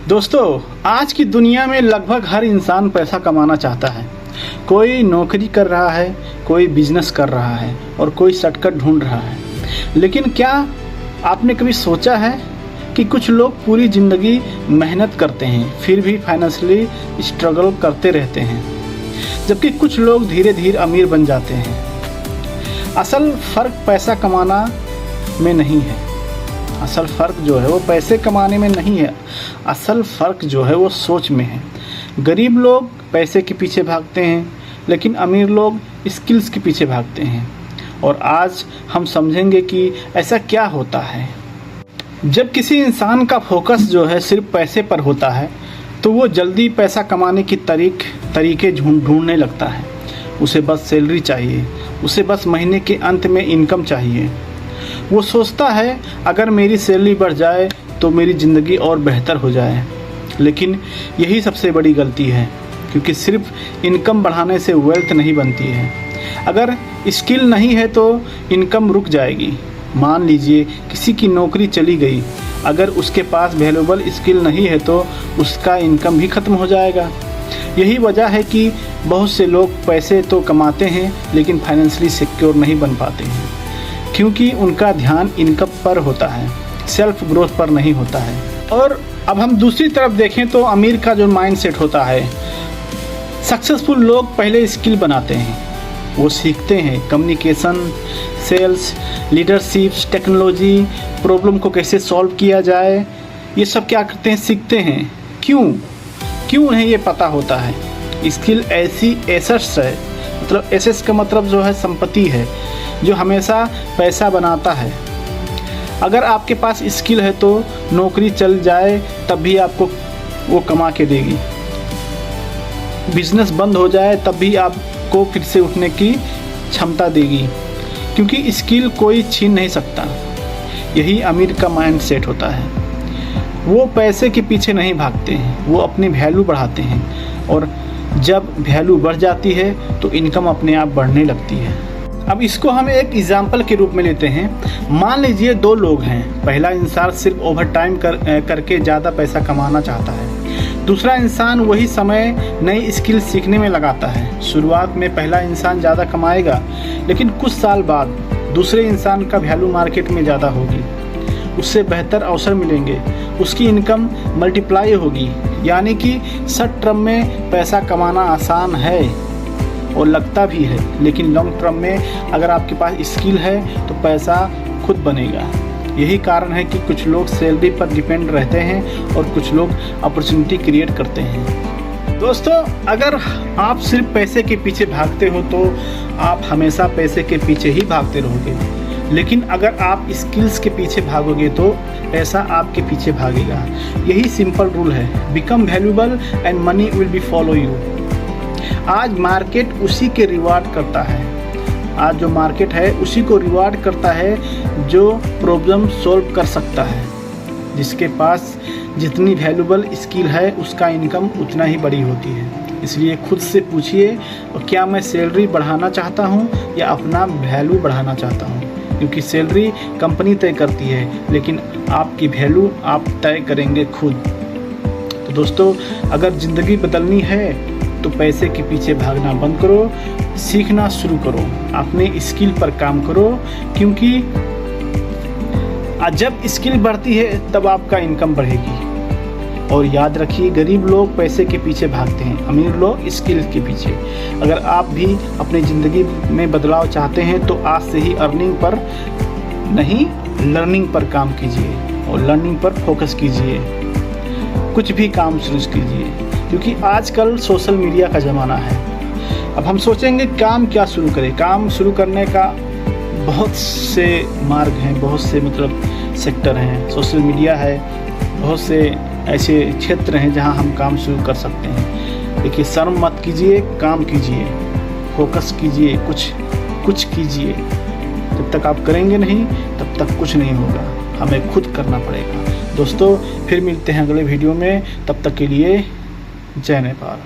दोस्तों, आज की दुनिया में लगभग हर इंसान पैसा कमाना चाहता है। कोई नौकरी कर रहा है, कोई बिजनेस कर रहा है और कोई शॉर्टकट ढूंढ रहा है। लेकिन क्या आपने कभी सोचा है कि कुछ लोग पूरी ज़िंदगी मेहनत करते हैं फिर भी फाइनेंशियली स्ट्रगल करते रहते हैं, जबकि कुछ लोग धीरे धीरे अमीर बन जाते हैं। असल फ़र्क पैसा कमाना में नहीं है। असल फ़र्क जो है वो पैसे कमाने में नहीं है। असल फ़र्क जो है वो सोच में है। गरीब लोग पैसे के पीछे भागते हैं, लेकिन अमीर लोग स्किल्स के पीछे भागते हैं। और आज हम समझेंगे कि ऐसा क्या होता है। जब किसी इंसान का फोकस जो है सिर्फ पैसे पर होता है तो वो जल्दी पैसा कमाने की तरीके ढूंढने लगता है। उसे बस सैलरी चाहिए, उसे बस महीने के अंत में इनकम चाहिए। वो सोचता है अगर मेरी सैलरी बढ़ जाए तो मेरी ज़िंदगी और बेहतर हो जाए। लेकिन यही सबसे बड़ी गलती है, क्योंकि सिर्फ इनकम बढ़ाने से वेल्थ नहीं बनती है। अगर स्किल नहीं है तो इनकम रुक जाएगी। मान लीजिए किसी की नौकरी चली गई, अगर उसके पास वैल्यूएबल स्किल नहीं है तो उसका इनकम भी ख़त्म हो जाएगा। यही वजह है कि बहुत से लोग पैसे तो कमाते हैं लेकिन फाइनेंशियली सिक्योर नहीं बन पाते हैं, क्योंकि उनका ध्यान इनकम पर होता है, सेल्फ ग्रोथ पर नहीं होता है। और अब हम दूसरी तरफ देखें तो अमीर का जो माइंडसेट होता है, सक्सेसफुल लोग पहले स्किल बनाते हैं। वो सीखते हैं communication, sales, leadership, technology, problem को कैसे सॉल्व किया जाए, ये सब क्या करते हैं, सीखते हैं। क्यों उन्हें ये पता होता है। स्किल ऐसी एसेट्स है, मतलब एसेट्स का मतलब जो है संपत्ति है, जो हमेशा पैसा बनाता है। अगर आपके पास स्किल है तो नौकरी चल जाए तब भी आपको वो कमा के देगी। बिजनेस बंद हो जाए तब भी आपको फिर से उठने की क्षमता देगी, क्योंकि स्किल कोई छीन नहीं सकता। यही अमीर का माइंड सेट होता है। वो पैसे के पीछे नहीं भागते हैं, वो अपनी वैल्यू बढ़ाते हैं। और जब वैल्यू बढ़ जाती है तो इनकम अपने आप बढ़ने लगती है। अब इसको हम एक एग्जाम्पल के रूप में लेते हैं। मान लीजिए दो लोग हैं। पहला इंसान सिर्फ ओवर टाइम करके ज़्यादा पैसा कमाना चाहता है। दूसरा इंसान वही समय नई स्किल सीखने में लगाता है। शुरुआत में पहला इंसान ज़्यादा कमाएगा, लेकिन कुछ साल बाद दूसरे इंसान का वैल्यू मार्केट में ज़्यादा होगी, उससे बेहतर अवसर मिलेंगे, उसकी इनकम मल्टीप्लाई होगी। यानी कि शॉर्ट टर्म में पैसा कमाना आसान है और लगता भी है, लेकिन लॉन्ग टर्म में अगर आपके पास स्किल है तो पैसा खुद बनेगा। यही कारण है कि कुछ लोग सैलरी पर डिपेंड रहते हैं और कुछ लोग अपॉर्चुनिटी क्रिएट करते हैं। दोस्तों, अगर आप सिर्फ पैसे के पीछे भागते हो तो आप हमेशा पैसे के पीछे ही भागते रहोगे। लेकिन अगर आप स्किल्स के पीछे भागोगे तो पैसा आपके पीछे भागेगा। यही सिंपल रूल है। Become valuable and money will be follow you. आज मार्केट उसी के रिवार्ड करता है। आज जो मार्केट है उसी को रिवार्ड करता है जो प्रॉब्लम सॉल्व कर सकता है। जिसके पास जितनी वैल्यूएबल स्किल है उसका इनकम उतना ही बड़ी होती है। इसलिए खुद से पूछिए, क्या मैं सैलरी बढ़ाना चाहता हूँ या अपना वैल्यू बढ़ाना चाहता हूँ। क्योंकि सैलरी कंपनी तय करती है, लेकिन आपकी वैल्यू आप तय करेंगे खुद। तो दोस्तों, अगर ज़िंदगी बदलनी है तो पैसे के पीछे भागना बंद करो, सीखना शुरू करो, अपने स्किल पर काम करो। क्योंकि जब स्किल बढ़ती है तब आपका इनकम बढ़ेगी। और याद रखिए, गरीब लोग पैसे के पीछे भागते हैं, अमीर लोग स्किल के पीछे। अगर आप भी अपनी ज़िंदगी में बदलाव चाहते हैं तो आज से ही अर्निंग पर नहीं, लर्निंग पर काम कीजिए और लर्निंग पर फोकस कीजिए। कुछ भी काम शुरू कीजिए, क्योंकि आजकल सोशल मीडिया का ज़माना है। अब हम सोचेंगे काम क्या शुरू करें। काम शुरू करने का बहुत से मार्ग हैं, बहुत से सेक्टर हैं। सोशल मीडिया है, बहुत से ऐसे क्षेत्र हैं जहां हम काम शुरू कर सकते हैं। देखिए, शर्म मत कीजिए, काम कीजिए, फोकस कीजिए, कुछ कीजिए। जब तक आप करेंगे नहीं तब तक कुछ नहीं होगा। हमें खुद करना पड़ेगा। दोस्तों, फिर मिलते हैं अगले वीडियो में। तब तक के लिए जय नेपाल।